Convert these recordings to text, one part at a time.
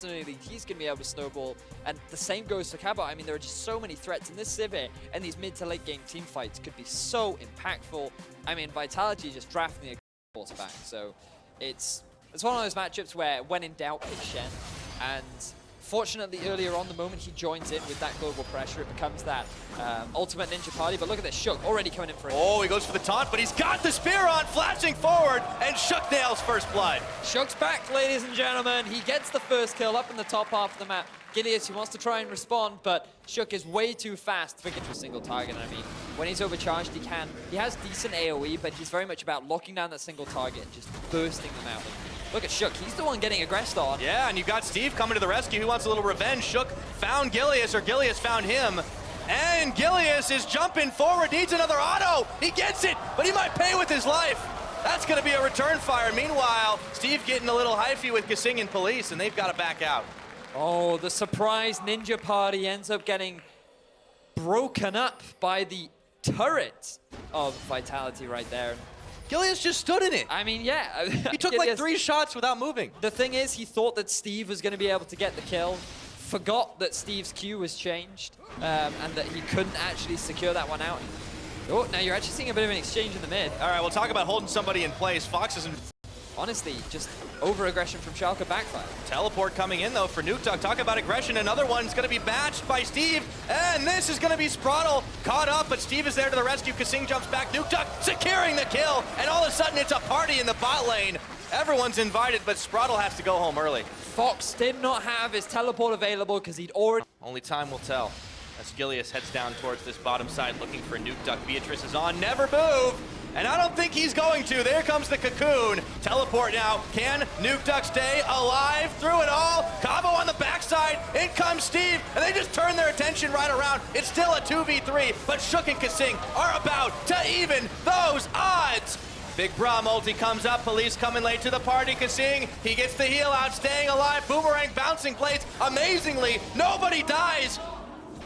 he's going to be able to snowball. And the same goes for Cabo. I mean, there are just so many threats in this Civ, and these mid to late game team fights could be so impactful. I mean, Vitality just drafting the force back. So it's one of those matchups where, when in doubt, pick Shen. And fortunately, earlier on, the moment he joins in with that global pressure, it becomes that ultimate ninja party. But look at this, Shook already coming in for it. Oh, he goes for the taunt, but he's got the spear on, flashing forward, and Shook nails first blood. Shook's back, ladies and gentlemen. He gets the first kill up in the top half of the map. Gileas, he wants to try and respond, but Shook is way too fast to get to a single target. I mean, when he's overcharged, he has decent AoE, but he's very much about locking down that single target and just bursting them out. Look at Shook, he's the one getting aggressed on. Yeah, and you've got Steve coming to the rescue. He wants a little revenge. Shook found Gileas, or Gileas found him. And Gileas is jumping forward, needs another auto. He gets it, but he might pay with his life. That's gonna be a return fire. Meanwhile, Steve getting a little hyphy with Kasing and Police, and they've got to back out. Oh, the surprise ninja party ends up getting broken up by the turret of Vitality right there. Gileas just stood in it. I mean, yeah. He took like 3 shots without moving. The thing is, he thought that Steve was going to be able to get the kill, forgot that Steve's Q was changed, and that he couldn't actually secure that one out. Oh, now you're actually seeing a bit of an exchange in the mid. All right, we'll talk about holding somebody in place. Fox is in... Honestly, just over-aggression from Schalke backfire. Teleport coming in, though, for Nukeduck. Talk about aggression. Another one's going to be batched by Steve. And this is going to be Spraddle caught up, but Steve is there to the rescue. Kasing jumps back. Nukeduck securing the kill. And all of a sudden, it's a party in the bot lane. Everyone's invited, but Spraddle has to go home early. Fox did not have his teleport available because he'd already... Only time will tell. As Gileas heads down towards this bottom side looking for Nukeduck. Beatrice is on. Never move. And I don't think he's going to. There comes the cocoon. Teleport now. Can Nukeduck stay alive through it all? Cabo on the backside. In comes Steve. And they just turn their attention right around. It's still a 2v3, but Shook and Kasing are about to even those odds. Big Bra multi comes up. Police coming late to the party. Kasing, he gets the heal out, staying alive. Boomerang bouncing blades. Amazingly, nobody dies.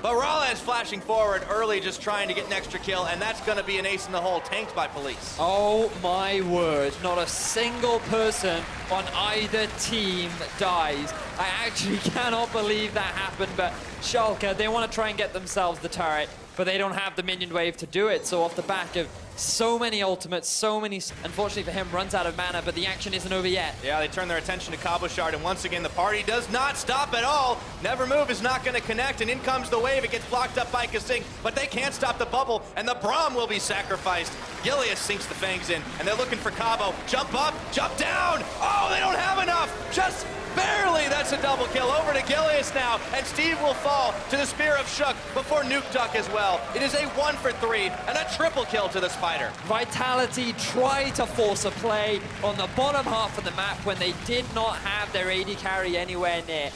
But Rala is flashing forward early, just trying to get an extra kill, and that's going to be an ace in the hole, tanked by Police. Oh my word, not a single person on either team dies. I actually cannot believe that happened, but Schalke, they want to try and get themselves the turret, but they don't have the minion wave to do it, so off the back of so many ultimates, so many, unfortunately for him, runs out of mana, but the action isn't over yet. Yeah, they turn their attention to Cabo Shard, and once again, the party does not stop at all. Never Move is not going to connect, and in comes the wave. It gets blocked up by Kasing, but they can't stop the bubble, and the Braum will be sacrificed. Gileas sinks the fangs in, and they're looking for Cabo. Jump up, jump down! Oh, they don't have enough! Just barely, that's a double kill. Over to Gileas now, and Steve will fall to the spear of Shook before Nukeduck as well. It is a 1 for 3, and a triple kill to the Spider. Vitality tried to force a play on the bottom half of the map when they did not have their AD carry anywhere near.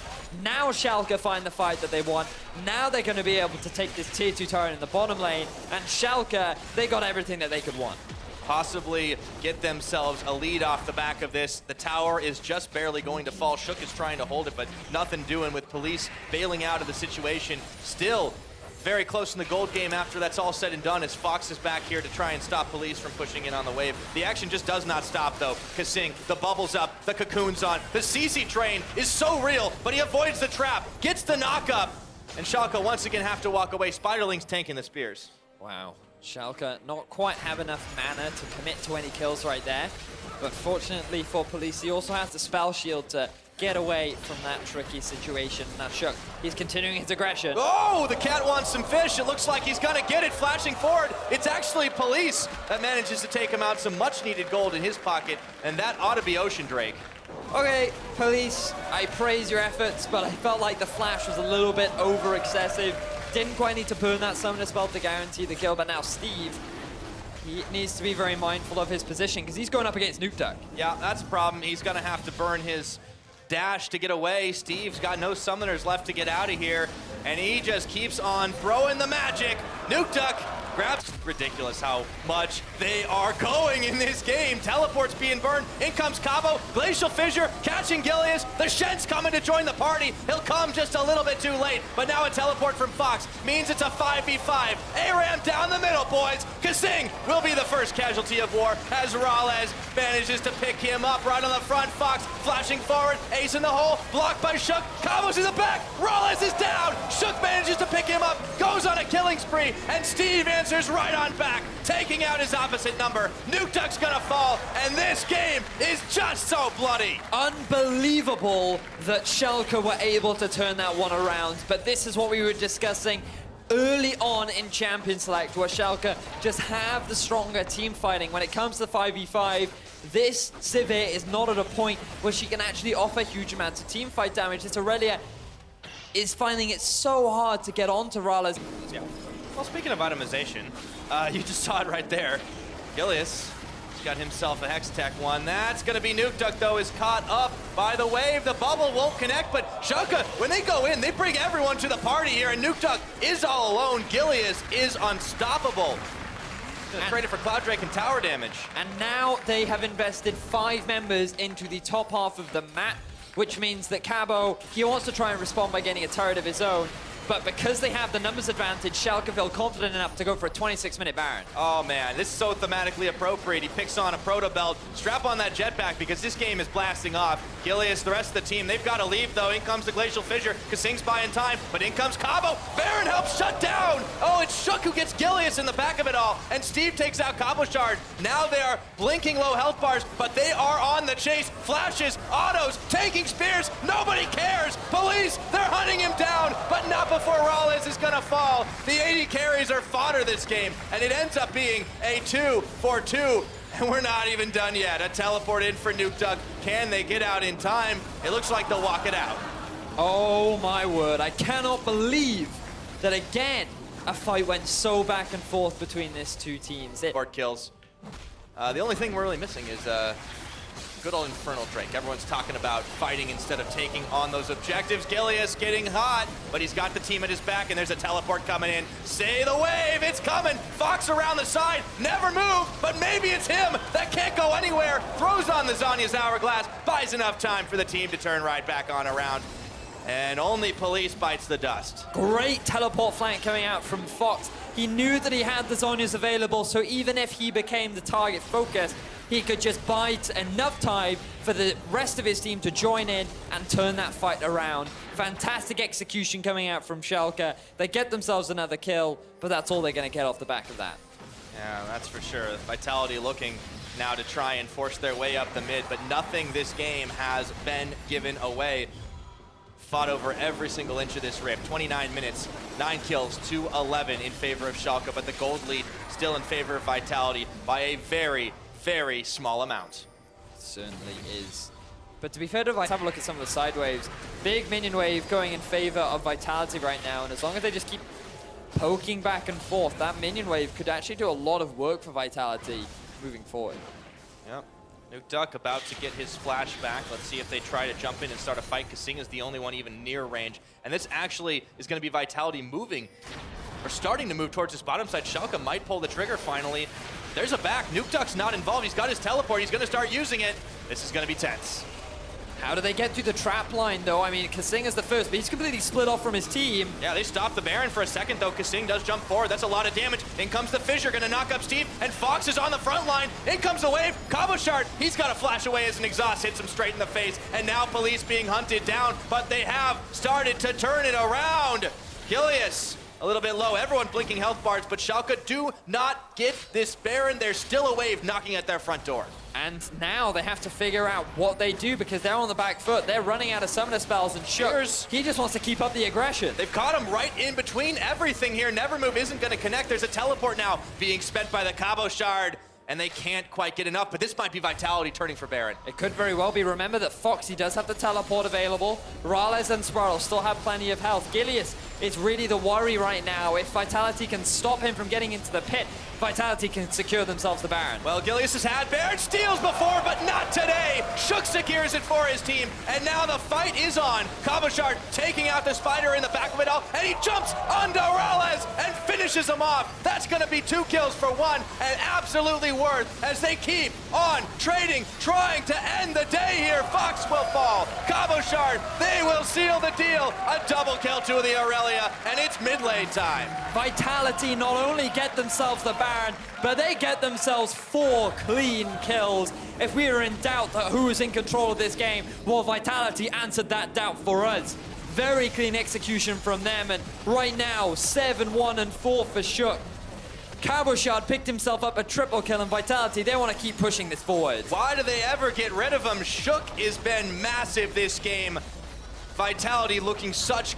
Now Schalke find the fight that they want. Now they're going to be able to take this tier 2 turret in the bottom lane, and Schalke, they got everything that they could want. Possibly get themselves a lead off the back of this. The tower is just barely going to fall. Shook is trying to hold it, but nothing doing with Police bailing out of the situation. Still very close in the gold game after that's all said and done, as Fox is back here to try and stop Police from pushing in on the wave. The action just does not stop, though. Kasing, the bubble's up, the cocoon's on. The CC train is so real, but he avoids the trap, gets the knock up, and Schalke once again have to walk away. Spiderling's tanking the spears. Wow. Schalke not quite have enough mana to commit to any kills right there. But fortunately for Police, he also has the spell shield to get away from that tricky situation. Now Shook, he's continuing his aggression. Oh, the cat wants some fish. It looks like he's gonna get it, flashing forward. It's actually Police that manages to take him out. Some much needed gold in his pocket, and that ought to be Ocean Drake. Okay, Police, I praise your efforts, but I felt like the flash was a little bit over excessive. Didn't quite need to burn that summoner spell to guarantee the kill, but now Steve, he needs to be very mindful of his position because he's going up against Nukeduck. Yeah, that's a problem. He's gonna have to burn his dash to get away. Steve's got no summoners left to get out of here, and he just keeps on throwing the magic. Nukeduck grabs. Ridiculous how much they are going in this game. Teleport's being burned. In comes Cabo. Glacial Fissure catching Gilius. The Shen's coming to join the party. He'll come just a little bit too late, but now a teleport from Fox means it's a 5v5. ARAM down the middle, boys. Kasing will be the first casualty of war as Rales manages to pick him up right on the front. Fox flashing forward. Ace in the hole. Blocked by Shook. Cabo's in the back. Rales is down. Shook manages to pick him up. Goes on a killing spree, and Steve answers right on back, taking out his opposite number. Nukeduck's gonna fall, and this game is just so bloody. Unbelievable that Schalke were able to turn that one around, but this is what we were discussing early on in Champion Select, where Schalke just have the stronger team fighting. When it comes to 5v5, this Sivir is not at a point where she can actually offer huge amounts of team fight damage. This Aurelia is finding it so hard to get onto Rales. Yeah. Well, speaking of itemization, you just saw it right there. Gilius got himself a Hex Tech one. That's going to be Nukeduck, though, is caught up by the wave. The bubble won't connect, but Schalke, when they go in, they bring everyone to the party here, and Nukeduck is all alone. Gilius is unstoppable. Gonna trade it for Cloud Drake and tower damage. And now they have invested 5 members into the top half of the map, which means that Cabo, he wants to try and respond by getting a turret of his own. But because they have the numbers advantage, Schalke feel confident enough to go for a 26-minute Baron. Oh man, this is so thematically appropriate. He picks on a Proto Belt. Strap on that jetpack because this game is blasting off. Gilius, the rest of the team, they've got to leave though. In comes the Glacial Fissure. Kasing's buying time, but in comes Cabo. Baron helps shut down. Oh, it's Shook who gets Gilius in the back of it all. And Steve takes out Cabo Shard. Now they are blinking low health bars, but they are on the chase. Flashes, autos, taking spears. Nobody cares. Police, they're hunting him down, but not before Rales is gonna fall. The 80 carries are fodder this game, and it ends up being a 2-for-2, and we're not even done yet. A teleport in for Nukeduck. Can they get out in time? It looks like they'll walk it out. Oh my word, I cannot believe that again, a fight went so back and forth between these two teams. Board kills. The only thing we're really missing is good old Infernal Drake. Everyone's talking about fighting instead of taking on those objectives. Gilius getting hot, but he's got the team at his back, and there's a teleport coming in. Say the wave, it's coming. Fox around the side, never move, but maybe it's him that can't go anywhere. Throws on the Zhonya's Hourglass, buys enough time for the team to turn right back on around. And only Police bites the dust. Great teleport flank coming out from Fox. He knew that he had the Zhonya's available, so even if he became the target focus, he could just bite enough time for the rest of his team to join in and turn that fight around. Fantastic execution coming out from Schalke. They get themselves another kill, but that's all they're going to get off the back of that. Yeah, that's for sure. Vitality looking now to try and force their way up the mid, but nothing this game has been given away. Fought over every single inch of this rip. 29 minutes, 9 kills, 2-11 in favor of Schalke, but the gold lead still in favor of Vitality by a very, very small amount. Certainly is. But to be fair to Vitality, have a look at some of the side waves. Big minion wave going in favor of Vitality right now, and as long as they just keep poking back and forth, that minion wave could actually do a lot of work for Vitality moving forward. Yep. Nukeduck about to get his flash back. Let's see if they try to jump in and start a fight. Kasing is the only one even near range. And this actually is going to be Vitality moving, or starting to move towards this bottom side. Schalke might pull the trigger finally. There's a back. Nukeduck's not involved. He's got his teleport. He's going to start using it. This is going to be tense. How do they get through the trap line, though? I mean, Kasing is the first, but he's completely split off from his team. Yeah, they stopped the Baron for a second, though. Kasing does jump forward. That's a lot of damage. In comes the Fissure, going to knock up Steve, and Fox is on the front line. In comes the wave. Cabo Shard, he's got to flash away as an exhaust hits him straight in the face, and now Police being hunted down, but they have started to turn it around. Gilius, a little bit low. Everyone blinking health bars, but Schalke do not get this Baron. There's still a wave knocking at their front door. And now they have to figure out what they do because they're on the back foot. They're running out of summoner spells, and Shook, he just wants to keep up the aggression. They've caught him right in between everything here. Nevermove isn't going to connect. There's a teleport now being spent by the Cabo Shard, and they can't quite get enough, but this might be Vitality turning for Baron. It could very well be. Remember that Foxy does have the teleport available. Rales and Sparrow still have plenty of health. Gilius is really the worry right now. If Vitality can stop him from getting into the pit, Vitality can secure themselves the Baron. Well, Gilius has had Baron steals before, but not today. Shook secures it for his team, and now the fight is on. Cabochard taking out the Spider in the back of it all, and he jumps onto Rales and finishes him off. That's going to be 2 kills for 1, and absolutely worth as they keep on trading, trying to end the day here. Fox will fall. Cabochard, they will seal the deal. A double kill to the Aurelia, and it's mid-lane time. Vitality not only get themselves the Baron, but they get themselves 4 clean kills. If we were in doubt that who was in control of this game, well, Vitality answered that doubt for us. Very clean execution from them, and right now, 7-1 and 4 for Shook. Cabochard picked himself up a triple kill, and Vitality, they want to keep pushing this forward. Why do they ever get rid of him? Shook has been massive this game. Vitality looking such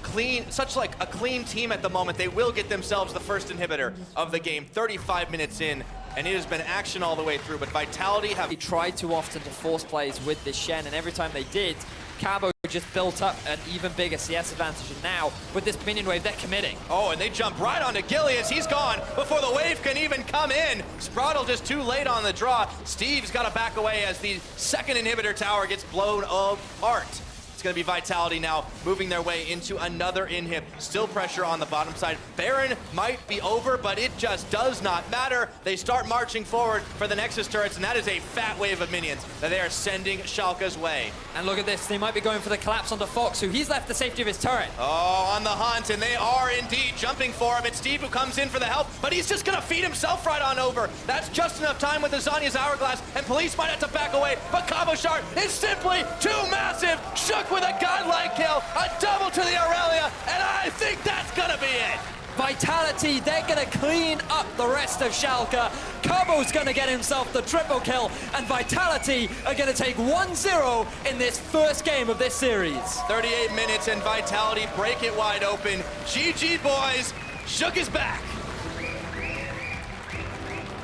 like a clean team at the moment. They will get themselves the first inhibitor of the game, 35 minutes in, and it has been action all the way through, but Vitality have... They tried too often to force plays with this Shen, and every time they did, Cabo just built up an even bigger CS advantage, and now, with this minion wave, they're committing. Oh, and they jump right onto Gilius. He's gone before the wave can even come in. Spraddle just too late on the draw. Steve's got to back away as the second inhibitor tower gets blown apart. It's going to be Vitality now moving their way into another inhib. Still pressure on the bottom side. Baron might be over, but it just does not matter. They start marching forward for the Nexus turrets, and that is a fat wave of minions that they are sending Schalke's way. And look at this, they might be going for the collapse onto Fox, who he's left the safety of his turret. Oh, on the hunt, and they are indeed jumping for him. It's Steve who comes in for the help, but he's just going to feed himself right on over. That's just enough time with the Zanya's Hourglass, and Police might have to back away, but Cabochard is simply too massive. Shook with a godlike kill, a double to the Aurelia, and I think that's going to be it. Vitality, they're going to clean up the rest of Schalke. Cabo's going to get himself the triple kill, and Vitality are going to take 1-0 in this first game of this series. 38 minutes and Vitality break it wide open. GG, boys. Shook is back.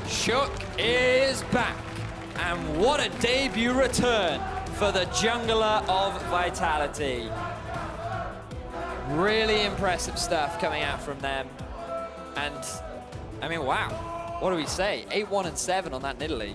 Shook is back. And what a debut return for the jungler of Vitality. Really impressive stuff coming out from them. And, I mean, wow. What do we say? 8-1 and 7 on that Nidalee.